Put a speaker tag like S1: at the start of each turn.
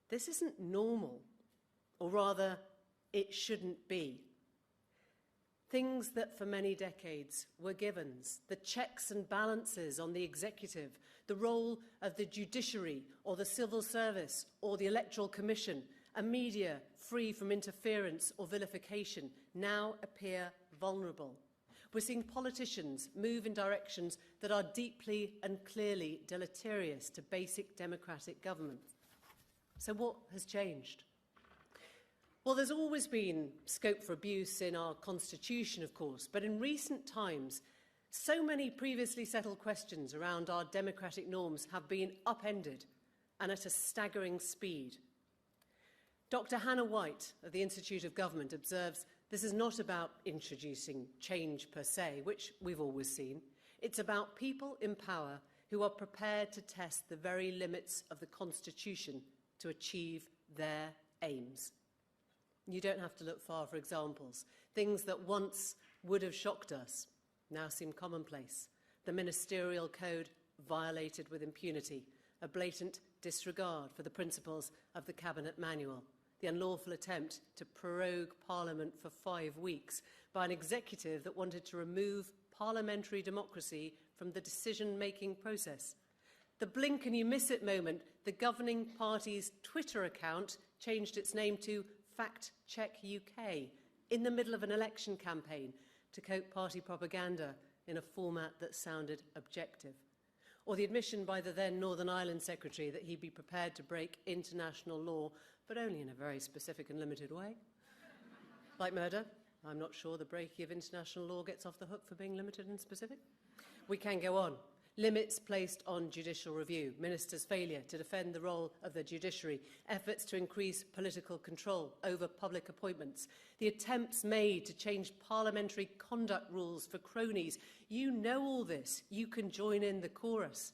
S1: This isn't normal, or rather, it shouldn't be. Things that for many decades were givens, the checks and balances on the executive, the role of the judiciary or the civil service or the electoral commission, a media free from interference or vilification, now appear vulnerable. We're seeing politicians move in directions that are deeply and clearly deleterious to basic democratic government. So what has changed? Well, there's always been scope for abuse in our constitution, of course, but in recent times, so many previously settled questions around our democratic norms have been upended, and at a staggering speed. Dr. Hannah White of the Institute of Government observes this is not about introducing change per se, which we've always seen. It's about people in power who are prepared to test the very limits of the Constitution to achieve their aims. You don't have to look far for examples. Things that once would have shocked us now seem commonplace. The ministerial code violated with impunity, a blatant disregard for the principles of the Cabinet Manual, the unlawful attempt to prorogue Parliament for 5 weeks by an executive that wanted to remove parliamentary democracy from the decision-making process. The blink and you miss it moment, the governing party's Twitter account changed its name to Fact Check UK in the middle of an election campaign to cope party propaganda in a format that sounded objective. Or the admission by the then Northern Ireland Secretary that he'd be prepared to break international law, but only in a very specific and limited way. Like murder, I'm not sure the breaking of international law gets off the hook for being limited and specific. We can go on. Limits placed on judicial review, ministers' failure to defend the role of the judiciary, efforts to increase political control over public appointments, the attempts made to change parliamentary conduct rules for cronies. You know all this. You can join in the chorus.